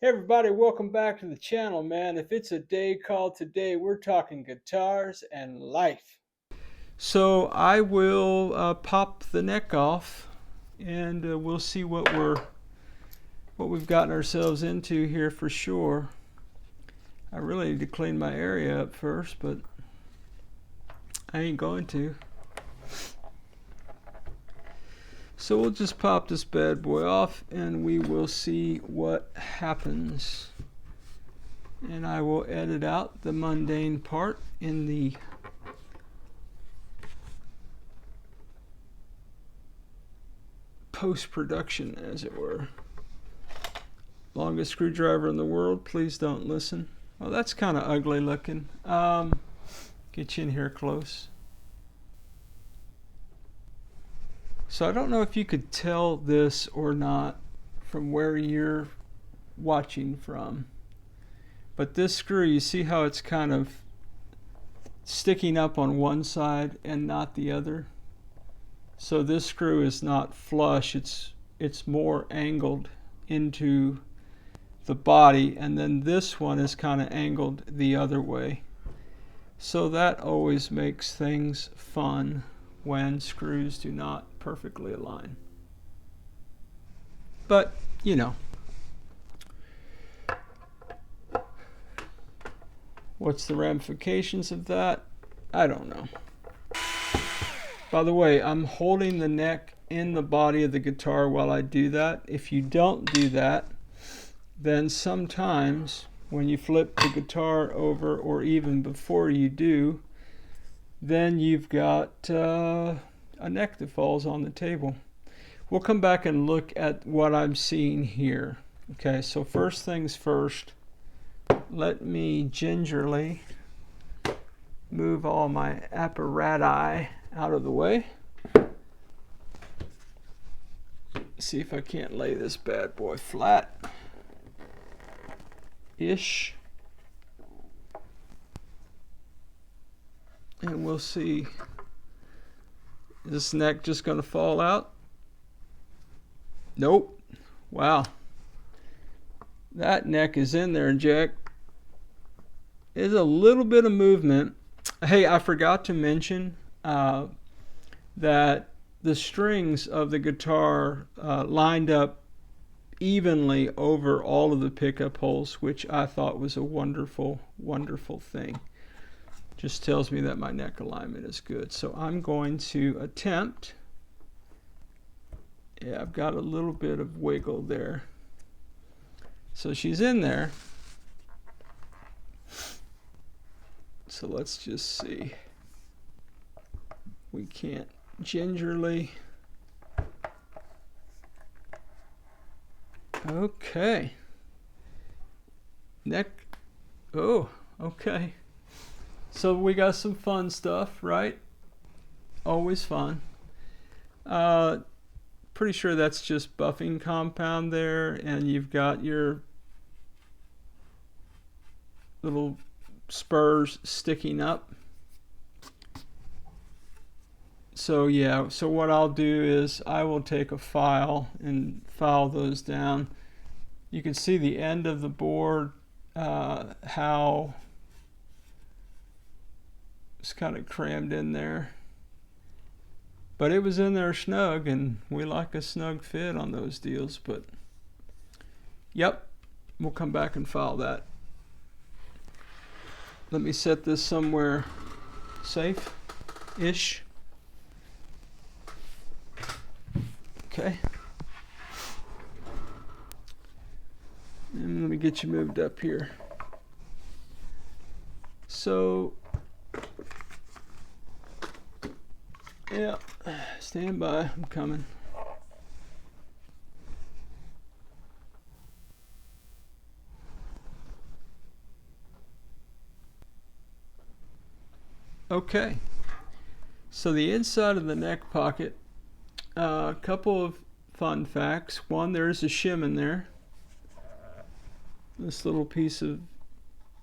Hey everybody, welcome back to the channel, man. If it's a day called today, we're talking guitars and life. So I will pop the neck off, and we'll see what we've gotten ourselves into here for sure. I really need to clean my area up first, but I ain't going to. So we'll just pop this bad boy off, and we will see what happens. And I will edit out the mundane part in the post-production, as it were. Longest screwdriver in the world, please don't listen. Well, that's kind of ugly looking. Get you in here close. So I don't know if you could tell this or not from where you're watching from, but this screw, you see how it's kind of sticking up on one side and not the other? So this screw is not flush, it's more angled into the body, and then this one is kind of angled the other way. So that always makes things fun when screws do not perfectly align. But, you know. What's the ramifications of that? I don't know. By the way, I'm holding the neck in the body of the guitar while I do that. If you don't do that, then sometimes when you flip the guitar over, or even before you do, then you've got a neck that falls on the table. We'll come back and look at what I'm seeing here. Okay, so first things first, let me gingerly move all my apparatus out of the way. See if I can't lay this bad boy flat-ish. And we'll see. Is this neck just going to fall out? Nope. Wow. That neck is in there, Jack. There's a little bit of movement. Hey, I forgot to mention that the strings of the guitar lined up evenly over all of the pickup holes, which I thought was a wonderful, wonderful thing. Just tells me that my neck alignment is good. So I'm going to attempt. Yeah, I've got a little bit of wiggle there. So she's in there. So let's just see. We can't gingerly. Okay. Neck. Oh, okay. So we got some fun stuff, right? Always fun. Pretty sure that's just buffing compound there, and you've got your little spurs sticking up. So yeah, so what I'll do is I will take a file and file those down. You can see the end of the board, how it's kind of crammed in there. But it was in there snug, and we like a snug fit on those deals. But yep, we'll come back and file that. Let me set this somewhere safe-ish. Okay. And let me get you moved up here. So, yeah, stand by, I'm coming. Okay, so the inside of the neck pocket, a couple of fun facts. One, there's a shim in there. This little piece of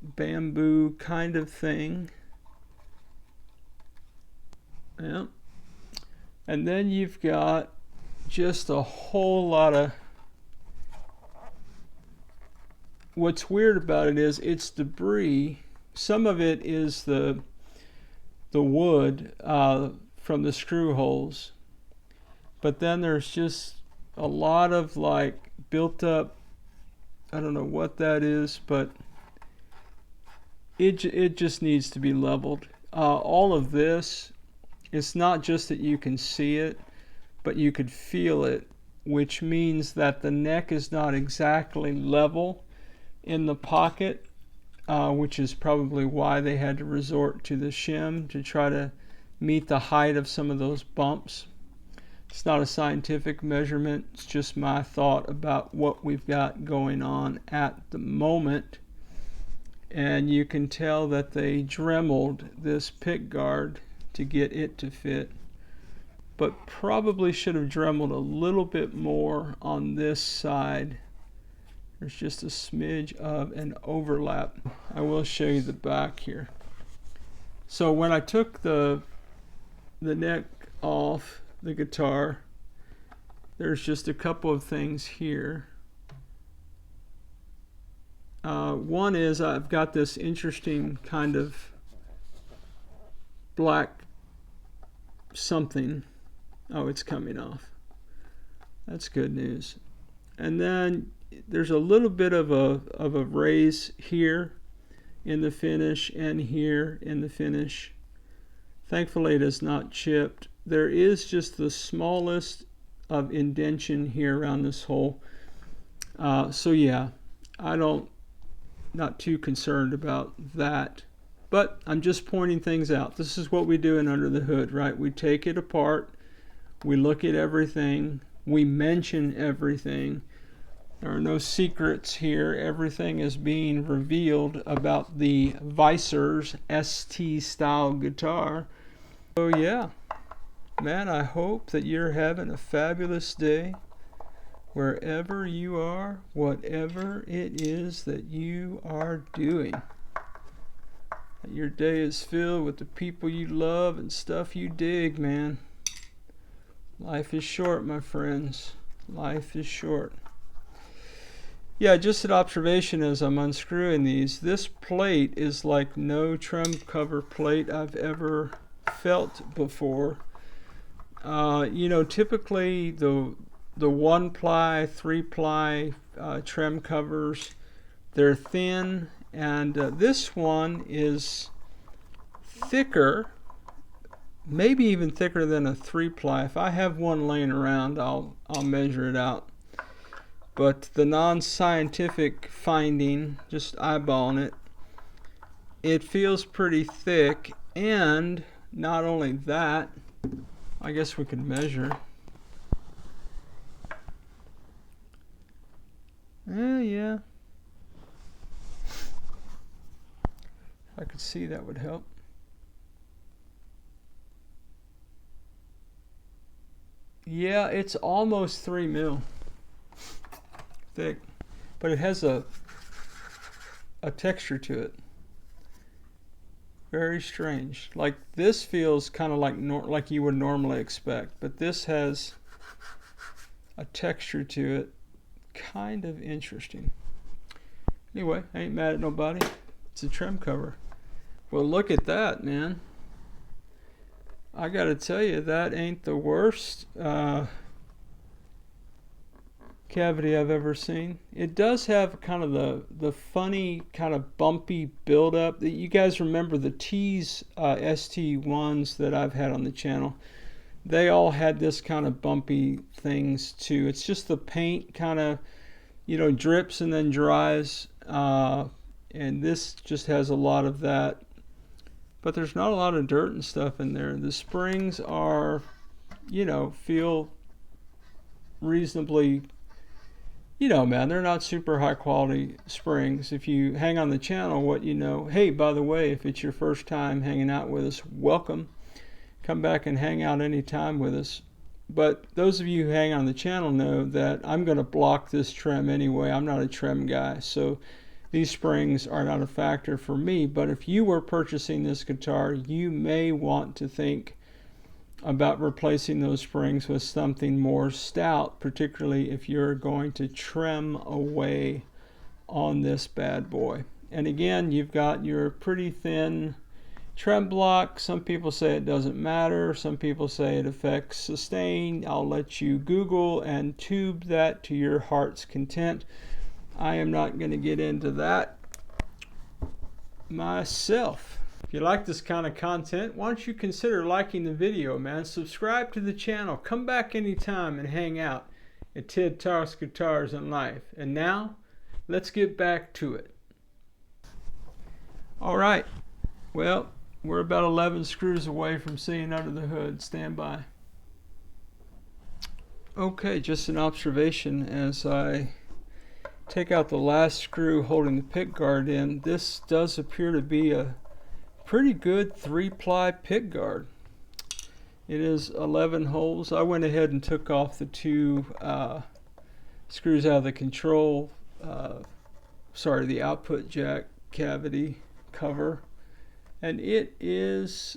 bamboo kind of thing. Yeah. And then you've got just a whole lot of what's weird about it is it's debris. Some of it is the wood from the screw holes, but then there's just a lot of like built up, I don't know what that is, but it just needs to be leveled. All of this, it's not just that you can see it, but you could feel it, which means that the neck is not exactly level in the pocket, which is probably why they had to resort to the shim to try to meet the height of some of those bumps. It's not a scientific measurement, it's just my thought about what we've got going on at the moment. And you can tell that they dremeled this pickguard to get it to fit, but probably should have dremeled a little bit more on this side. There's just a smidge of an overlap. I will show you the back here. So when I took the neck off the guitar, there's just a couple of things here. One is I've got this interesting kind of black something. Oh, it's coming off. That's good news. And then there's a little bit of a raise here in the finish and here in the finish. Thankfully it is not chipped. There is just the smallest of indention here around this hole. So yeah, not too concerned about that. But I'm just pointing things out. This is what we do in Under the Hood, right? We take it apart, we look at everything, we mention everything. There are no secrets here. Everything is being revealed about the Vicer's ST style guitar. So yeah, man, I hope that you're having a fabulous day wherever you are, whatever it is that you are doing. That your day is filled with the people you love and stuff you dig, man. Life is short, my friends. Life is short. Yeah, just an observation as I'm unscrewing these. This plate is like no trem cover plate I've ever felt before. You know, typically the 1-ply, 3-ply trem covers, they're thin, and this one is thicker, maybe even thicker than a 3-ply. If I have one laying around, I'll measure it out. But the non-scientific finding, just eyeballing it, it feels pretty thick. And not only that, I guess we could measure. Yeah. If I could see, that would help. Yeah, it's almost 3 mil thick, but it has a texture to it. Very strange. Like this feels kind of like you would normally expect, but this has a texture to it, kind of interesting. Anyway, I ain't mad at nobody. It's a trem cover. Well, look at that, man. I gotta tell you, that ain't the worst cavity I've ever seen. It does have kind of the funny kind of bumpy buildup. You guys remember the Tease ST1s that I've had on the channel? They all had this kind of bumpy things too. It's just the paint kind of, you know, drips and then dries, and this just has a lot of that. But there's not a lot of dirt and stuff in there. The springs are, you know, feel reasonably, you know, man, they're not super high quality springs. If you hang on the channel, what you know, hey, by the way, if it's your first time hanging out with us, welcome. Come back and hang out anytime with us. But those of you who hang on the channel know that I'm going to block this trem anyway. I'm not a trem guy, so these springs are not a factor for me. But if you were purchasing this guitar, you may want to think about replacing those springs with something more stout, particularly if you're going to trem away on this bad boy. And again, you've got your pretty thin trem block. Some people say it doesn't matter. Some people say it affects sustain. I'll let you Google and tube that to your heart's content. I am not going to get into that myself. If you like this kind of content, why don't you consider liking the video, man? Subscribe to the channel. Come back anytime and hang out at Tease Guitars and Life. And now, let's get back to it. All right. Well, we're about 11 screws away from seeing under the hood. Stand by. Okay, just an observation as I take out the last screw holding the pickguard in. This does appear to be a pretty good 3-ply pickguard. It is 11 holes. I went ahead and took off the 2 screws out of the control, the output jack cavity cover, and it is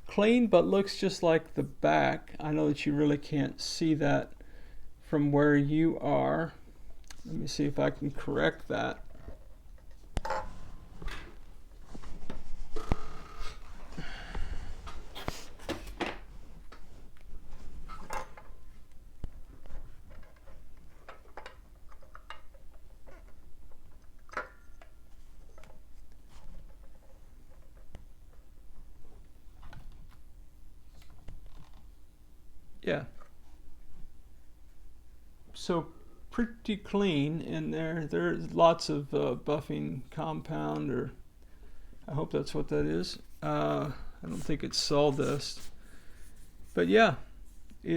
clean but looks just like the back. I know that you really can't see that from where you are. Let me see if I can correct that. Yeah. So pretty clean in there. There's lots of buffing compound, or I hope that's what that is. I don't think it's sawdust. But yeah,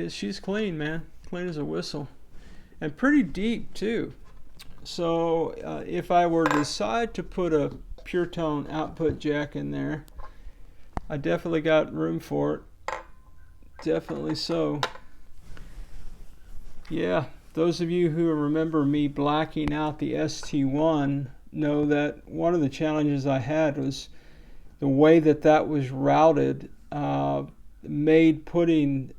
she's clean, man. Clean as a whistle. And pretty deep too. So if I were to decide to put a pure tone output jack in there, I definitely got room for it. Definitely so. Yeah, those of you who remember me blacking out the ST1 know that one of the challenges I had was the way that that was routed made putting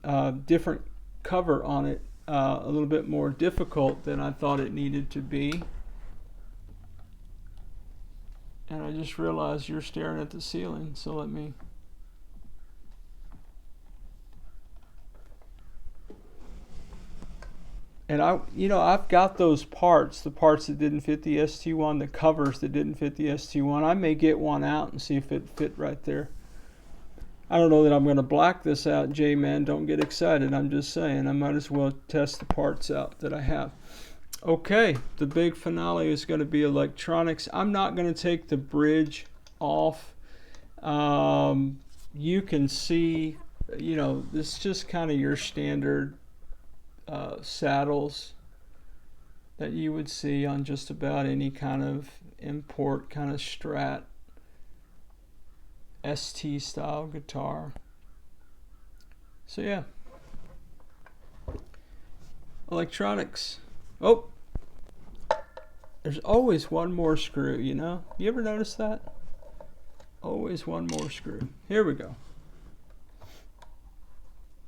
different cover on it a little bit more difficult than I thought it needed to be. And I just realized you're staring at the ceiling, so let me... And I've got those parts, the parts that didn't fit the ST1, the covers that didn't fit the ST1. I may get one out and see if it fit right there. I don't know that I'm going to black this out, J-Man. Don't get excited. I'm just saying I might as well test the parts out that I have. Okay, the big finale is going to be electronics. I'm not going to take the bridge off. You can see, this is just kind of your standard saddles that you would see on just about any kind of import kind of Strat ST style guitar. So yeah, electronics. Oh, there's always one more screw, You ever notice that? Always one more screw. Here we go.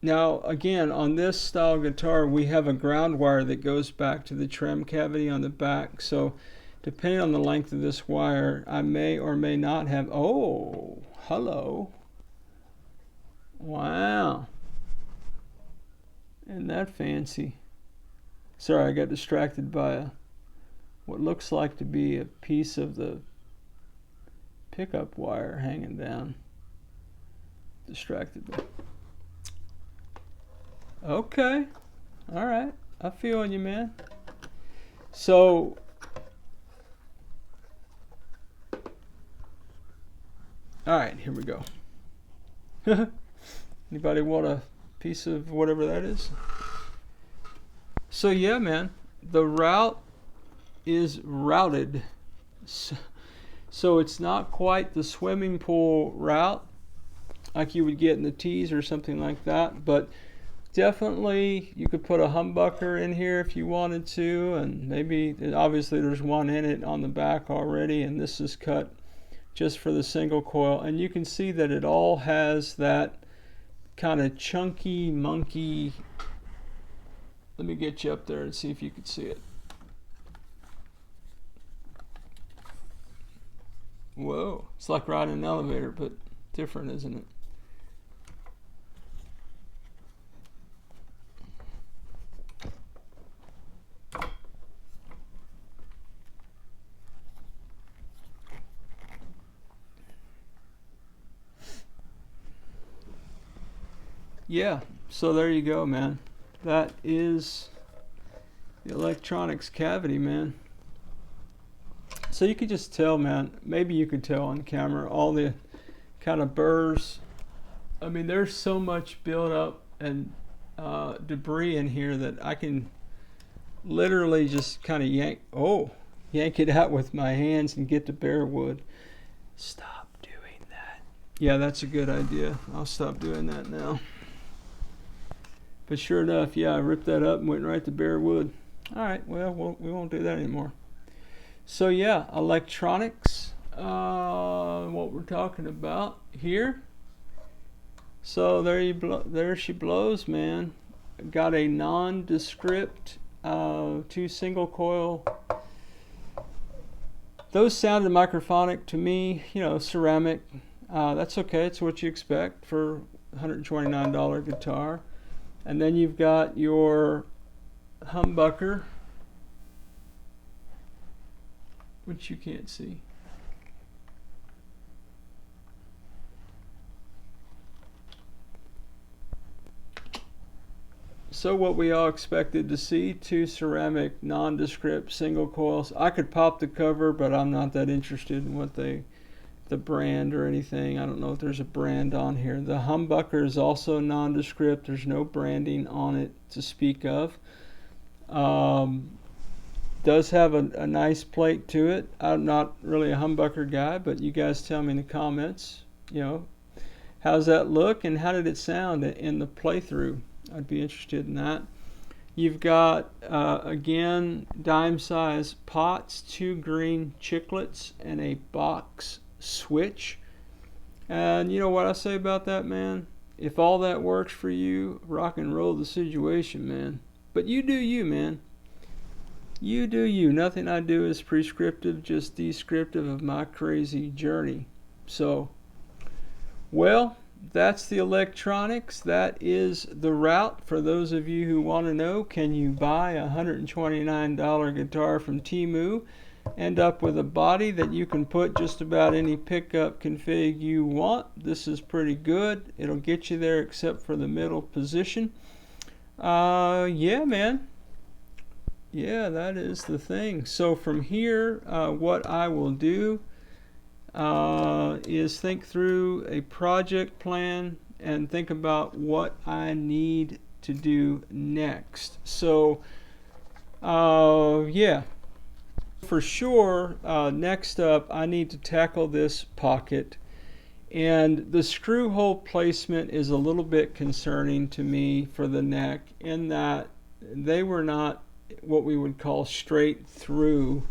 Now, again, on this style guitar, we have a ground wire that goes back to the trem cavity on the back. So, depending on the length of this wire, I may or may not have... Oh, hello. Wow. Isn't that fancy? Sorry, I got distracted by what looks like to be a piece of the pickup wire hanging down. Distracted me. Okay, all right, I'm feeling you, man. So, all right, here we go. Anybody want a piece of whatever that is? So yeah, man, the route is routed. So it's not quite the swimming pool route like you would get in the Tease or something like that, but definitely you could put a humbucker in here if you wanted to, and maybe obviously there's one in it on the back already, and this is cut just for the single coil, and you can see that it all has that kind of chunky monkey. Let me get you up there and see if you can see it. Whoa, it's like riding an elevator, but different, isn't it? Yeah, so there you go, man. That is the electronics cavity, man. So you could just tell, man, maybe you could tell on camera all the kind of burrs. I mean, there's so much buildup and debris in here that I can literally just kind of yank it out with my hands and get to bare wood. Stop doing that. Yeah, that's a good idea. I'll stop doing that now. But sure enough, yeah, I ripped that up and went right to bare wood. All right, well, we won't do that anymore. So yeah, electronics, what we're talking about here. So there she blows, man. Got a nondescript 2 single coil. Those sounded microphonic to me, you know, ceramic. That's okay, it's what you expect for $129 guitar. And then you've got your humbucker, which you can't see. So what we all expected to see, 2 ceramic nondescript single coils. I could pop the cover, but I'm not that interested in what the brand or anything. I don't know if there's a brand on here. The humbucker is also nondescript. There's no branding on it to speak of. Does have a nice plate to it. I'm not really a humbucker guy, but you guys tell me in the comments, you know, how's that look and how did it sound in the playthrough? I'd be interested in that. You've got, again, dime size pots, 2 green chiclets, and a box switch. And you know what I say about that, man? If all that works for you, rock and roll the situation, man. But you do you, man. You do you. Nothing I do is prescriptive, just descriptive of my crazy journey. So, well, that's the electronics. That is the route. For those of you who want to know, can you buy a $129 guitar from TEMU, end up with a body that you can put just about any pickup config you want? This is pretty good. It'll get you there except for the middle position. Yeah, man. Yeah, that is the thing. So from here, what I will do is think through a project plan and think about what I need to do next. So yeah, for sure, next up I need to tackle this pocket, and the screw hole placement is a little bit concerning to me for the neck, in that they were not what we would call straight through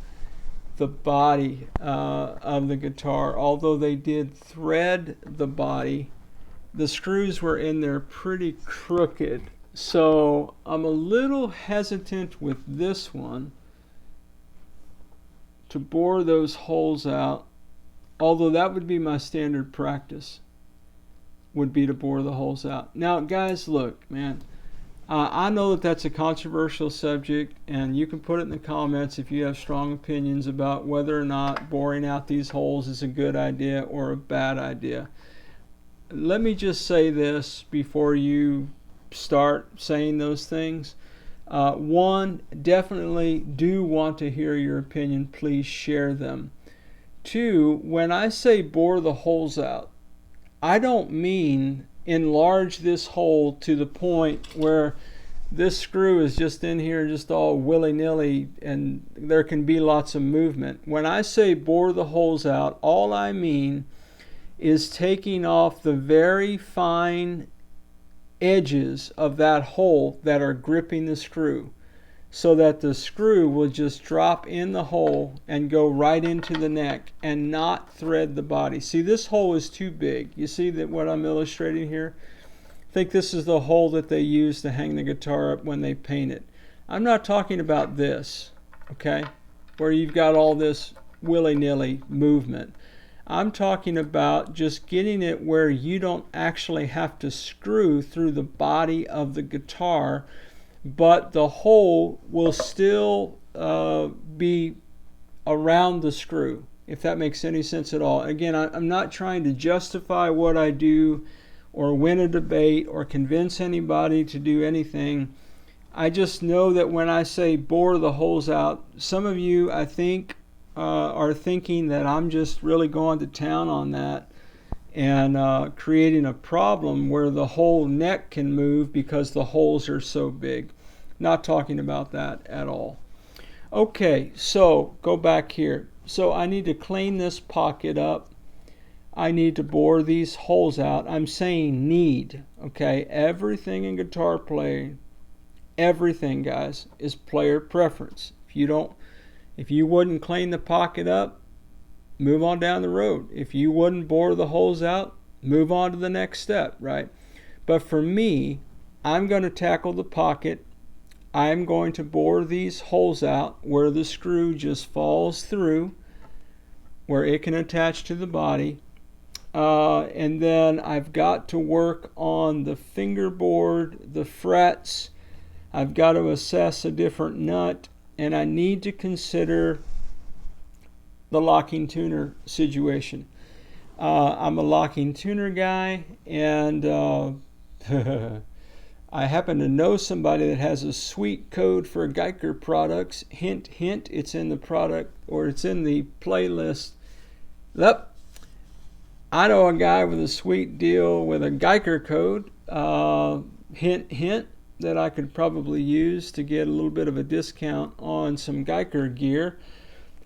the body of the guitar. Although they did thread the body, the screws were in there pretty crooked. So I'm a little hesitant with this one to bore those holes out, although that would be my standard practice, would be to bore the holes out. Now guys, look, man, I know that that's a controversial subject, and you can put it in the comments if you have strong opinions about whether or not boring out these holes is a good idea or a bad idea. Let me just say this before you start saying those things. One, definitely do want to hear your opinion. Please share them. Two, when I say bore the holes out, I don't mean enlarge this hole to the point where this screw is just in here just all willy-nilly and there can be lots of movement. When I say bore the holes out, all I mean is taking off the very fine edges of that hole that are gripping the screw, so that the screw will just drop in the hole and go right into the neck and not thread the body. See, this hole is too big. You see that what I'm illustrating here? I think this is the hole that they use to hang the guitar up when they paint it. I'm not talking about this, okay, where you've got all this willy-nilly movement. I'm talking about just getting it where you don't actually have to screw through the body of the guitar, but the hole will still be around the screw, if that makes any sense at all. Again, I'm not trying to justify what I do or win a debate or convince anybody to do anything. I just know that when I say bore the holes out, some of you, I think, are thinking that I'm just really going to town on that and creating a problem where the whole neck can move because the holes are so big. Not talking about that at all. Okay, so go back here. So I need to clean this pocket up. I need to bore these holes out. I'm saying need, okay? Everything in guitar playing, everything, guys, is player preference. If you wouldn't clean the pocket up, move on down the road. If you wouldn't bore the holes out, move on to the next step, right? But for me, I'm going to tackle the pocket. I'm going to bore these holes out where the screw just falls through, where it can attach to the body. And then I've got to work on the fingerboard, the frets. I've got to assess a different nut, and I need to consider the locking tuner situation. I'm a locking tuner guy, and I happen to know somebody that has a sweet code for Guyker products. Hint, hint, it's in the product, or it's in the playlist. Yep. I know a guy with a sweet deal with a Guyker code. Hint, hint, that I could probably use to get a little bit of a discount on some Guyker gear.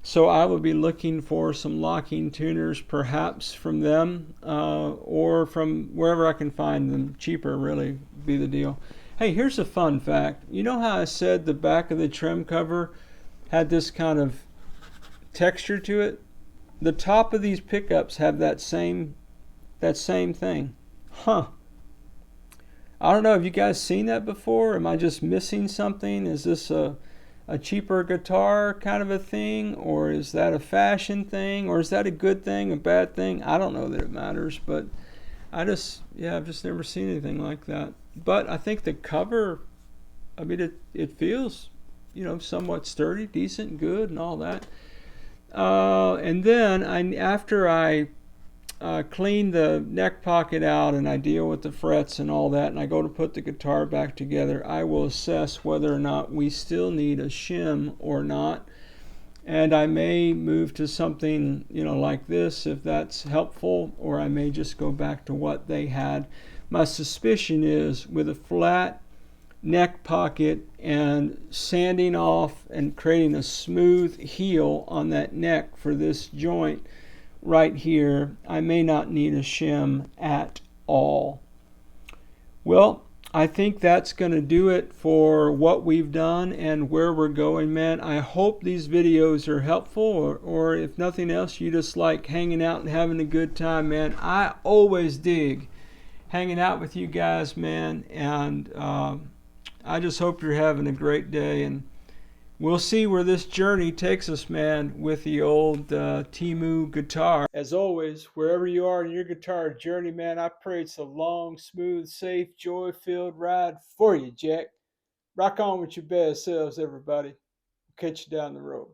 So I will be looking for some locking tuners, perhaps from them, or from wherever I can find them. Cheaper, really, be the deal. Hey, here's a fun fact. You know how I said the back of the trim cover had this kind of texture to it? The top of these pickups have that same thing. Huh. I don't know, have you guys seen that before? Am I just missing something? Is this a cheaper guitar kind of a thing, or is that a fashion thing, or is that a good thing, a bad thing? I don't know that it matters, but I've just never seen anything like that. But I think the cover, I mean, it feels, somewhat sturdy, decent, good, and all that. And then after I clean the neck pocket out and I deal with the frets and all that, and I go to put the guitar back together, I will assess whether or not we still need a shim or not. And I may move to something, like this if that's helpful, or I may just go back to what they had. My suspicion is with a flat neck pocket and sanding off and creating a smooth heel on that neck for this joint right here, I may not need a shim at all. Well, I think that's going to do it for what we've done and where we're going, man. I hope these videos are helpful, or if nothing else, you just like hanging out and having a good time, man. I always dig hanging out with you guys, man, and I just hope you're having a great day, and we'll see where this journey takes us, man, with the old TEMU guitar. As always, wherever you are in your guitar journey, man, I pray it's a long, smooth, safe, joy-filled ride for you, Jack. Rock on with your best selves, everybody. Catch you down the road.